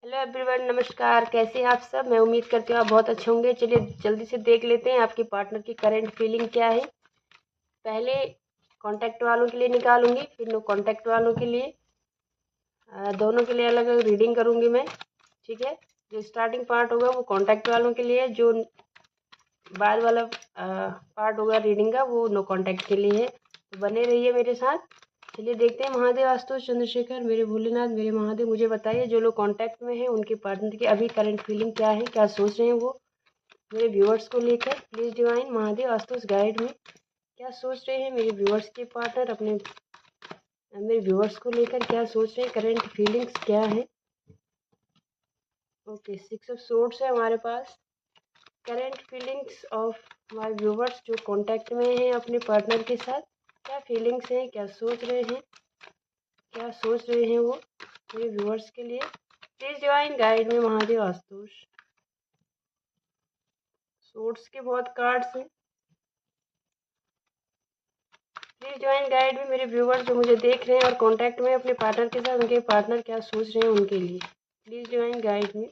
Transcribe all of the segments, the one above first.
Hello everyone, नमस्कार। कैसे हैं आप सब? मैं उम्मीद करती हूँ आप बहुत अच्छे होंगे। चलिए जल्दी से देख लेते हैं आपके पार्टनर की करंट फीलिंग क्या है। पहले कांटेक्ट वालों के लिए निकालूंगी, फिर नो कांटेक्ट वालों के लिए। दोनों के लिए अलग अलग रीडिंग करूंगी मैं। ठीक है। जो स्टार्टिंग पार्ट होगा वो कांटेक्ट वालों के लिए, जो बाद वाला पार्ट होगा रीडिंग का वो नो कांटेक्ट के लिए है। तो बने रहिए मेरे साथ। चलिए देखते हैं। महादेव आशुतोष चंद्रशेखर, मेरे भोलेनाथ, मेरे महादेव, मुझे बताइए जो लोग कांटेक्ट में हैं उनके पार्टनर की अभी करंट फीलिंग क्या है, क्या सोच रहे हैं वो मेरे व्यूअर्स को लेकर। Please divine Mahadev Ashutosh guide में क्या सोच रहे हैं मेरे व्यूअर्स के पार्टनर अपने मेरे व्यूअर्स को लेकर, क्या सोच रहे हैं, करंट फीलिंग्स क्या है। ओके, 6 ऑफ सोर्ड्स है हमारे पास। Current feelings of my viewers जो कांटेक्ट में हैं अपने पार्टनर के साथ, क्या फीलिंग्स हैं, क्या सोच रहे हैं, क्या सोच रहे हैं वो मेरे व्यूवर्स के लिए। प्लीज डिवाइन गाइड में महादेव आशुतोष। सोर्ट्स के बहुत कार्ड्स हैं। प्लीज डिवाइन गाइड में मेरे व्यूवर्स जो मुझे देख रहे हैं और कांटेक्ट में अपने पार्टनर के साथ, उनके पार्टनर क्या सोच रहे हैं उनके लिए। प्लीज डिवाइन गाइड में।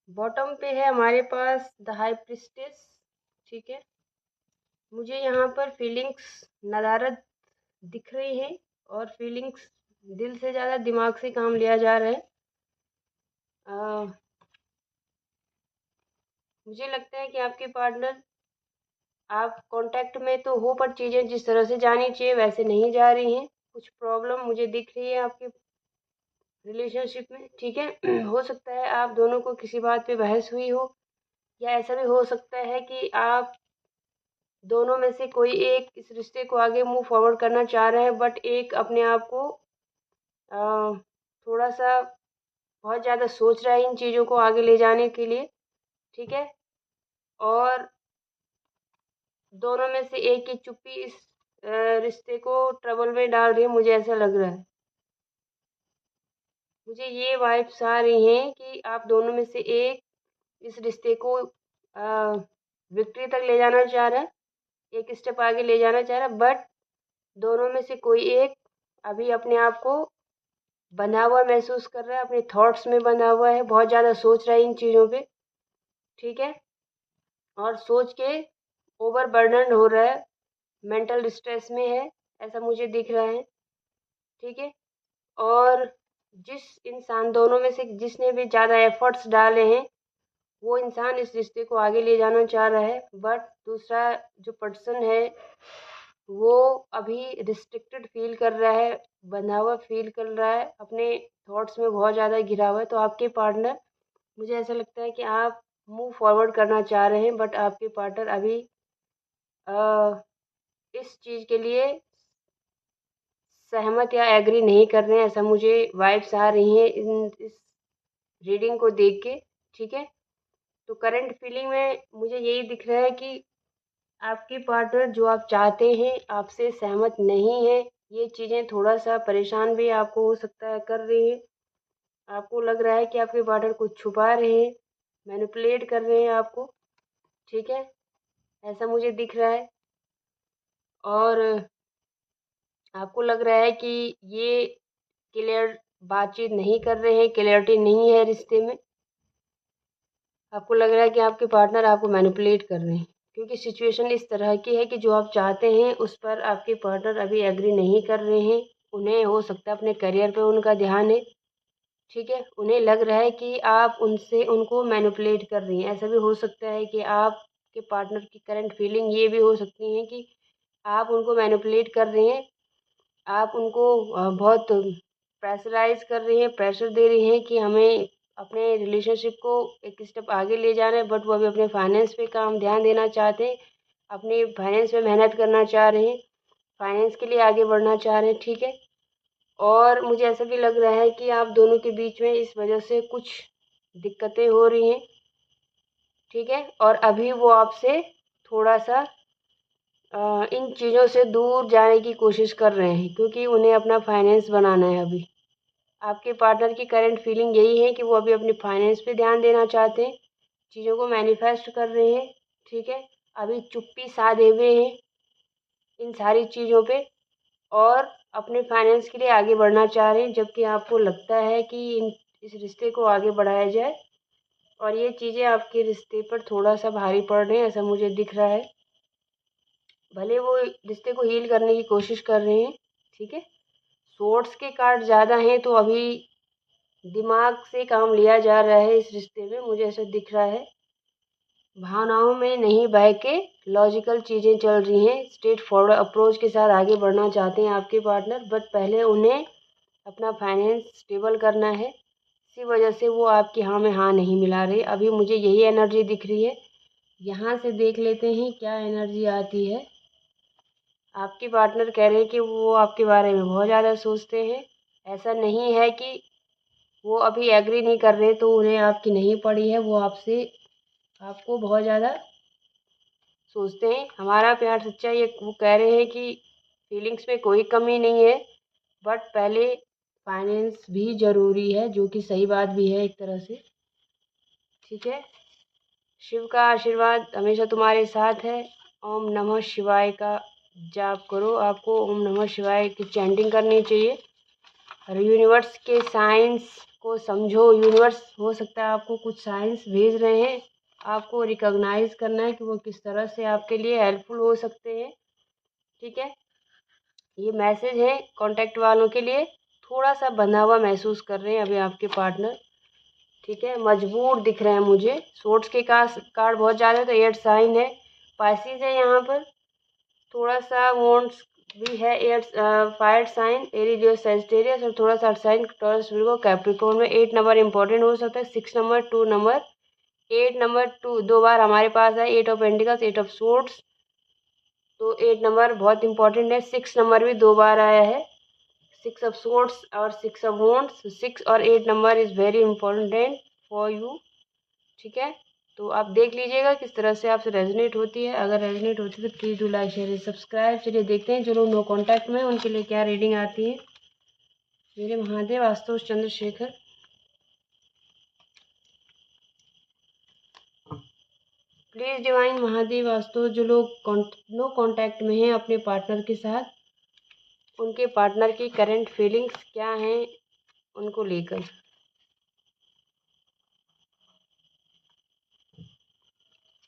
बॉटम पे है हमारे पास द हाई प्रिस्टेस। ठीक है। मुझे यहाँ पर फीलिंग्स नदारद दिख रही है और फीलिंग्स दिल से ज़्यादा दिमाग से काम लिया जा रहा है। मुझे लगता है कि आपके पार्टनर, आप कांटेक्ट में तो हो पर चीज़ें जिस तरह से जानी चाहिए वैसे नहीं जा रही हैं। कुछ प्रॉब्लम मुझे दिख रही है आपके रिलेशनशिप में। ठीक है। हो सकता है आप दोनों को किसी बात पे बहस हुई हो, या ऐसा भी हो सकता है कि आप दोनों में से कोई एक इस रिश्ते को आगे मूव फॉरवर्ड करना चाह रहे हैं, बट एक अपने आप को थोड़ा सा बहुत ज़्यादा सोच रहा है इन चीज़ों को आगे ले जाने के लिए। ठीक है। और दोनों में से एक की चुप्पी इस रिश्ते को ट्रबल में डाल रही है, मुझे ऐसा लग रहा है। मुझे ये वाइब्स आ रही हैं कि आप दोनों में से एक इस रिश्ते को विक्ट्री तक ले जाना चाह रहा है, एक स्टेप आगे ले जाना चाह रहा है, बट दोनों में से कोई एक अभी अपने आप को बंधा हुआ महसूस कर रहा है, अपने थॉट्स में बंधा हुआ है, बहुत ज़्यादा सोच रहा है इन चीज़ों पे। ठीक है। और सोच के ओवर बर्डन हो रहा है, मेंटल स्ट्रेस में है, ऐसा मुझे दिख रहा है। ठीक है। और जिस इंसान दोनों में से जिसने भी ज़्यादा एफर्ट्स डाले हैं वो इंसान इस रिश्ते को आगे ले जाना चाह रहा है, बट दूसरा जो पर्सन है वो अभी रिस्ट्रिक्टेड फील कर रहा है, बंधा हुआ फील कर रहा है, अपने थॉट्स में बहुत ज़्यादा घिरा हुआ है। तो आपके पार्टनर, मुझे ऐसा लगता है कि आप मूव फॉरवर्ड करना चाह रहे हैं, बट आपके पार्टनर अभी इस चीज़ के लिए सहमत या एग्री नहीं कर रहे हैं, ऐसा मुझे वाइब्स आ रही हैं इस रीडिंग को देख के। ठीक है। तो करंट फीलिंग में मुझे यही दिख रहा है कि आपके पार्टनर जो आप चाहते हैं आपसे सहमत नहीं है। ये चीज़ें थोड़ा सा परेशान भी आपको हो सकता है कर रही हैं। आपको लग रहा है कि आपके पार्टनर कुछ छुपा रहे हैं, मैनिपुलेट कर रहे हैं आपको। ठीक है। ऐसा मुझे दिख रहा है। और आपको लग रहा है कि ये क्लियर बातचीत नहीं कर रहे हैं, क्लियरिटी नहीं है रिश्ते में। आपको लग रहा है कि आपके पार्टनर आपको मैनिपुलेट कर रहे हैं, क्योंकि सिचुएशन इस तरह की है कि जो आप चाहते हैं उस पर आपके पार्टनर अभी एग्री नहीं कर रहे हैं। उन्हें हो सकता है अपने करियर पे उनका ध्यान है। ठीक है। उन्हें लग रहा है कि आप उनसे उनको मैनिपुलेट कर रही हैं। ऐसा भी हो सकता है कि आपके पार्टनर की करंट फीलिंग ये भी हो सकती है कि आप उनको मैनिपुलेट कर रही हैं, आप उनको बहुत प्रेशराइज़ कर रही हैं, प्रेशर दे रही हैं कि हमें अपने रिलेशनशिप को एक स्टेप आगे ले जाना है, बट वो अभी अपने फाइनेंस पे काम ध्यान देना चाहते हैं, अपनी फाइनेंस पे मेहनत करना चाह रहे हैं, फाइनेंस के लिए आगे बढ़ना चाह रहे हैं। ठीक है। और मुझे ऐसा भी लग रहा है कि आप दोनों के बीच में इस वजह से कुछ दिक्कतें हो रही हैं। ठीक है। और अभी वो आपसे थोड़ा सा इन चीज़ों से दूर जाने की कोशिश कर रहे हैं, क्योंकि उन्हें अपना फाइनेंस बनाना है अभी। आपके पार्टनर की करंट फीलिंग यही है कि वो अभी अपने फाइनेंस पे ध्यान देना चाहते हैं। चीज़ों को मैनिफेस्ट कर रहे हैं, ठीक है। अभी चुप्पी साधे हुए हैं इन सारी चीज़ों पे और अपने फाइनेंस के लिए आगे बढ़ना चाह रहे हैं, जबकि आपको लगता है कि इस रिश्ते को आगे बढ़ाया जाए और ये चीज़ें आपके रिश्ते पर थोड़ा सा भारी पड़ रही हैं, ऐसा मुझे दिख रहा है। भले वो रिश्ते को हील करने की कोशिश कर रहे हैं, ठीक है। सोर्ट्स के कार्ड ज़्यादा हैं तो अभी दिमाग से काम लिया जा रहा है इस रिश्ते में, मुझे ऐसा दिख रहा है। भावनाओं में नहीं बह के लॉजिकल चीज़ें चल रही हैं, स्ट्रेट फॉरवर्ड अप्रोच के साथ आगे बढ़ना चाहते हैं आपके पार्टनर, बट पहले उन्हें अपना फाइनेंस स्टेबल करना है। इसी वजह से वो आपकी हाँ में हाँ नहीं मिला रहे। अभी मुझे यही एनर्जी दिख रही है। यहाँ से देख लेते हैं क्या एनर्जी आती है। आपके पार्टनर कह रहे हैं कि वो आपके बारे में बहुत ज़्यादा सोचते हैं। ऐसा नहीं है कि वो अभी एग्री नहीं कर रहे तो उन्हें आपकी नहीं पड़ी है, वो आपको बहुत ज़्यादा सोचते हैं। हमारा प्यार सच्चा, ये वो कह रहे हैं कि फीलिंग्स में कोई कमी नहीं है, बट पहले फाइनेंस भी ज़रूरी है, जो कि सही बात भी है एक तरह से, ठीक है। शिव का आशीर्वाद हमेशा तुम्हारे साथ है। ओम नमः शिवाय का जाप करो। आपको ओम नमः शिवाय की चैंटिंग करनी चाहिए और यूनिवर्स के साइंस को समझो। यूनिवर्स हो सकता है आपको कुछ साइंस भेज रहे हैं, आपको रिकॉग्नाइज करना है कि वो किस तरह से आपके लिए हेल्पफुल हो सकते हैं, ठीक है। ये मैसेज है कॉन्टैक्ट वालों के लिए। थोड़ा सा बंधा हुआ महसूस कर रहे हैं अभी आपके पार्टनर, ठीक है। मजबूर दिख रहे हैं मुझे। सोर्ट्स के कार्ड बहुत ज़्यादा, तो एयर साइन है, पाइसिस है यहाँ पर। थोड़ा सा वॉन्ड्स भी है, air fire sign Aries Sagittarius, और थोड़ा सा earth sign Taurus Virgo Capricorn में। 8 नंबर इंपॉर्टेंट हो सकता है, 6 नंबर, 2 नंबर, 8 नंबर 2 दो बार हमारे पास है। 8 ऑफ पेंटिकल्स, 8 ऑफ सोर्ड्स, तो 8 नंबर बहुत इंपॉर्टेंट है। 6 नंबर भी दो बार आया है, 6 ऑफ सोर्ड्स और 6 ऑफ वॉन्ड्स। 6 और 8 number is very important for you, ठीक है। तो आप देख लीजिएगा किस तरह से आपसे रेजोनेट होती है। अगर रेजोनेट होती है तो please do like share subscribe. चलिए देखते हैं जो लोग नो कॉन्टैक्ट में उनके लिए क्या रीडिंग आती है। मेरे महादेव आशुतोष चंद्रशेखर, प्लीज़ डिवाइन महादेव आशुतोष, जो लोग नो कॉन्टैक्ट में हैं अपने पार्टनर के साथ, उनके पार्टनर की करंट फीलिंग्स क्या हैं उनको लेकर।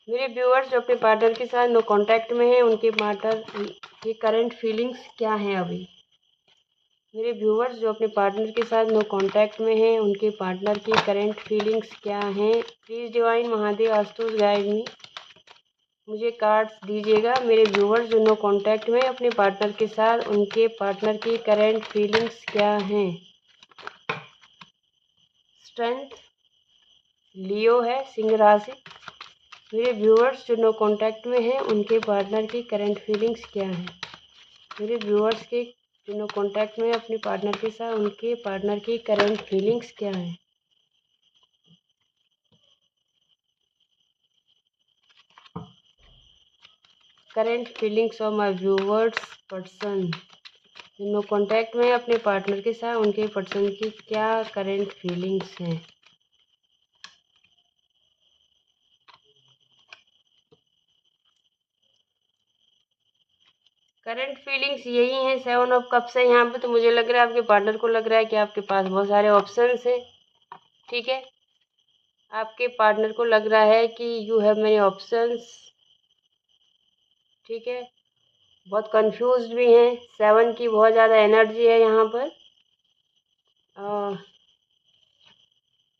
मेरे व्यूअर्स जो अपने पार्टनर के साथ नो कॉन्टैक्ट में हैं, उनके पार्टनर की करंट फीलिंग्स क्या हैं अभी। मेरे व्यूअर्स जो अपने पार्टनर के साथ नो कांटेक्ट में हैं, उनके पार्टनर की करंट फीलिंग्स क्या हैं। Please divine Mahadev Ashutosh guide me, मुझे कार्ड्स दीजिएगा। मेरे व्यूअर्स जो नो कांटेक्ट में अपने पार्टनर के साथ, उनके पार्टनर की करंट फीलिंग्स क्या हैं। स्ट्रेंथ लियो है, सिंह राशि। मेरे व्यूअर्स जो नो कांटेक्ट में हैं, उनके पार्टनर की करंट फीलिंग्स क्या हैं। मेरे व्यूअर्स के जो नो कांटेक्ट में अपने पार्टनर के साथ, उनके पार्टनर की करंट फीलिंग्स क्या हैं। Current feelings of my viewers person, no contact में अपने पार्टनर के साथ, उनके पर्सन की क्या करंट फीलिंग्स हैं। करंट फीलिंग्स यही हैं, 7 ऑफ कप्स है यहाँ पे। तो मुझे लग रहा है आपके पार्टनर को लग रहा है कि आपके पास बहुत सारे ऑप्शंस हैं, ठीक है। आपके पार्टनर को लग रहा है कि यू हैव मेनी ऑप्शंस, ठीक है। बहुत कंफ्यूज भी हैं। 7 की बहुत ज़्यादा एनर्जी है यहाँ पर।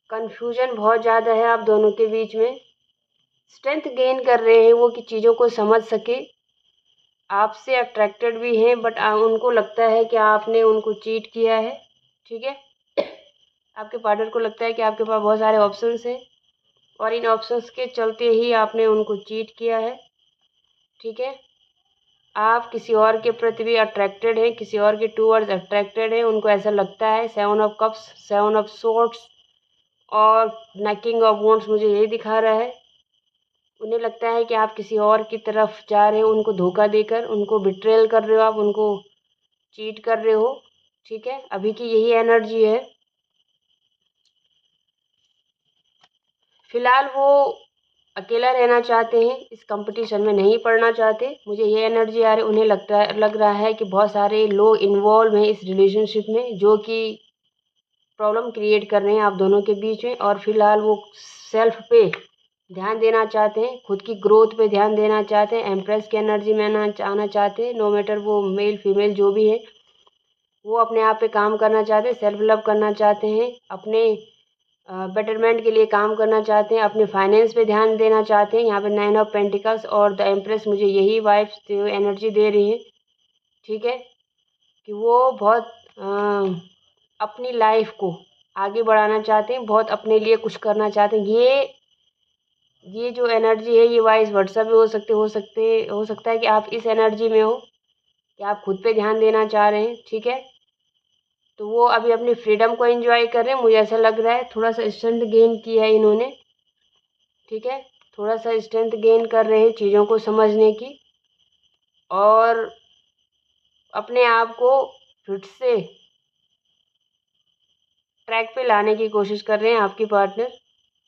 कंफ्यूजन बहुत ज़्यादा है आप दोनों के बीच में। स्ट्रेंथ गेन कर रहे हैं वो कि चीज़ों को समझ सके। आपसे अट्रैक्टेड भी हैं, बट उनको लगता है कि आपने उनको चीट किया है, ठीक है। आपके पार्टनर को लगता है कि आपके पास बहुत सारे ऑप्शंस हैं और इन ऑप्शंस के चलते ही आपने उनको चीट किया है, ठीक है। आप किसी और के प्रति भी अट्रैक्टेड हैं, किसी और के टूवर्ड्स अट्रैक्टेड हैं, उनको ऐसा लगता है। 7 ऑफ कप्स, 7 ऑफ सोर्ड्स और नकिंग ऑफ वॉन्ड्स मुझे यही दिखा रहा है। उन्हें लगता है कि आप किसी और की तरफ जा रहे हो, उनको धोखा देकर, उनको बिट्रेल कर रहे हो, आप उनको चीट कर रहे हो, ठीक है। अभी की यही एनर्जी है। फिलहाल वो अकेला रहना चाहते हैं, इस कंपटीशन में नहीं पड़ना चाहते। मुझे ये एनर्जी आ रही, उन्हें लग रहा है कि बहुत सारे लोग इन्वॉल्व हैं इस रिलेशनशिप में, जो कि प्रॉब्लम क्रिएट कर रहे हैं आप दोनों के बीच में। और फिलहाल वो सेल्फ पे ध्यान देना चाहते हैं, खुद की ग्रोथ पे ध्यान देना चाहते हैं, एम्प्रेस की एनर्जी में आना चाहते हैं। नो मैटर वो मेल फीमेल जो भी है, वो अपने आप पे काम करना चाहते हैं, सेल्फ लव करना चाहते हैं, अपने बेटरमेंट के लिए काम करना चाहते हैं, अपने फाइनेंस पे ध्यान देना चाहते हैं। यहाँ पे 9 ऑफ पेंटिकल्स और द एम्प्रेस मुझे यही वाइब्स एनर्जी दे रही है, ठीक है, कि वो बहुत अपनी लाइफ को आगे बढ़ाना चाहते हैं, बहुत अपने लिए कुछ करना चाहते हैं। ये जो एनर्जी है, ये वाइस वर्सा भी हो सकता है कि आप इस एनर्जी में हो कि आप खुद पे ध्यान देना चाह रहे हैं, ठीक है। तो वो अभी अपनी फ्रीडम को एंजॉय कर रहे हैं, मुझे ऐसा लग रहा है। थोड़ा सा स्ट्रेंथ गेन किया है इन्होंने, ठीक है, थोड़ा सा स्ट्रेंथ गेन कर रहे हैं चीज़ों को समझने की, और अपने आप को फिर से ट्रैक पे लाने की कोशिश कर रहे हैं आपकी पार्टनर।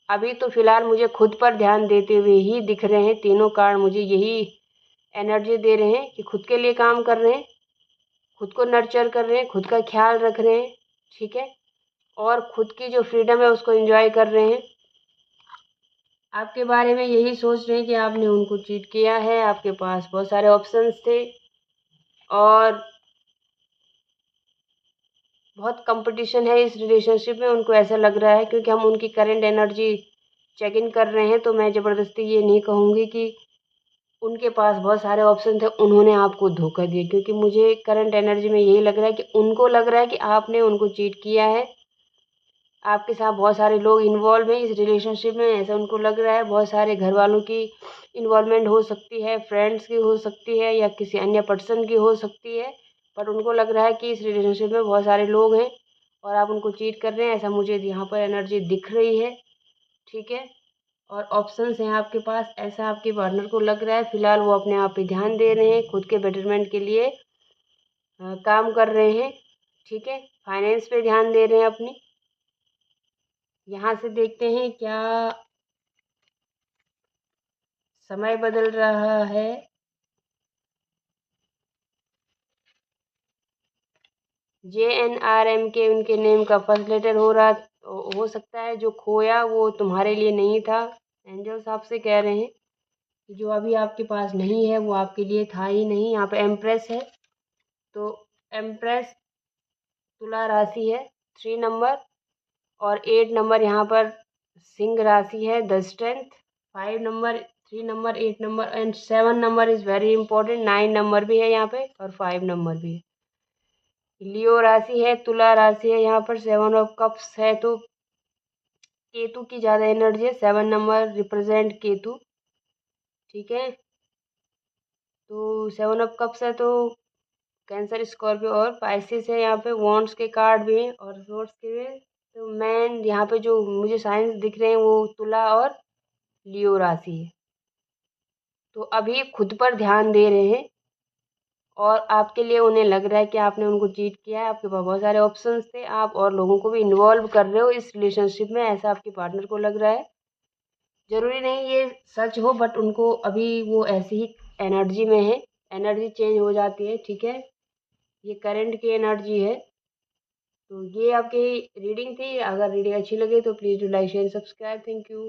अभी तो फ़िलहाल मुझे खुद पर ध्यान देते हुए ही दिख रहे हैं, तीनों कार्ड मुझे यही एनर्जी दे रहे हैं कि खुद के लिए काम कर रहे हैं, खुद को नर्चर कर रहे हैं, खुद का ख्याल रख रहे हैं, ठीक है, और खुद की जो फ्रीडम है उसको एंजॉय कर रहे हैं। आपके बारे में यही सोच रहे हैं कि आपने उनको चीट किया है, आपके पास बहुत सारे ऑप्शंस थे और बहुत कंपटीशन है इस रिलेशनशिप में। उनको ऐसा लग रहा है, क्योंकि हम उनकी करंट एनर्जी चेक इन कर रहे हैं, तो मैं ज़बरदस्ती ये नहीं कहूँगी कि उनके पास बहुत सारे ऑप्शन थे, उन्होंने आपको धोखा दिया, क्योंकि मुझे करंट एनर्जी में यही लग रहा है कि उनको लग रहा है कि आपने उनको चीट किया है। आपके साथ बहुत सारे लोग इन्वॉल्व हैं इस रिलेशनशिप में, ऐसा उनको लग रहा है। बहुत सारे घर वालों की इन्वॉल्वमेंट हो सकती है, फ्रेंड्स की हो सकती है, या किसी अन्य पर्सन की हो सकती है, बट उनको लग रहा है कि इस रिलेशनशिप में बहुत सारे लोग हैं और आप उनको चीट कर रहे हैं, ऐसा मुझे यहाँ पर एनर्जी दिख रही है, ठीक है। और ऑप्शंस हैं आपके पास, ऐसा आपके पार्टनर को लग रहा है। फिलहाल वो अपने आप पे ध्यान दे रहे हैं, खुद के बेटरमेंट के लिए काम कर रहे हैं, ठीक है, फाइनेंस पे ध्यान दे रहे हैं अपनी। यहाँ से देखते हैं क्या समय बदल रहा है। JNRM के उनके नेम का फर्स्ट लेटर हो सकता है। जो खोया वो तुम्हारे लिए नहीं था, एंजल्स आपसे कह रहे हैं कि जो अभी आपके पास नहीं है वो आपके लिए था ही नहीं। यहाँ पे एम्प्रेस है, तो एम्प्रेस तुला राशि है 3 नंबर, और 8 नंबर यहाँ पर सिंह राशि है, the strength. 5 number, 3 number, 8 number and 7 number is very important. 9 number भी है यहाँ पे और 5 नंबर भी है। लियो राशि है, तुला राशि है, यहाँ पर 7 ऑफ कप्स है, तो केतु की ज़्यादा एनर्जी है। 7 नंबर रिप्रेजेंट केतु, ठीक है। तो 7 ऑफ कप्स है, तो कैंसर, स्कॉर्पियो और पाइसिस है। यहाँ पे वॉन्ड्स के कार्ड भी हैं और रोड्स के भी हैं। तो मैन यहाँ पे जो मुझे साइंस दिख रहे हैं वो तुला और लियो राशि है। तो अभी खुद पर ध्यान दे रहे हैं और आपके लिए उन्हें लग रहा है कि आपने उनको चीट किया है। आपके पास बहुत सारे ऑप्शंस थे, आप और लोगों को भी इन्वॉल्व कर रहे हो इस रिलेशनशिप में, ऐसा आपके पार्टनर को लग रहा है। ज़रूरी नहीं ये सच हो, बट उनको अभी वो ऐसी ही एनर्जी में है, एनर्जी चेंज हो जाती है, ठीक है। ये करंट की एनर्जी है। तो ये आपकी रीडिंग थी। अगर रीडिंग अच्छी लगे तो please do like share subscribe. Thank you.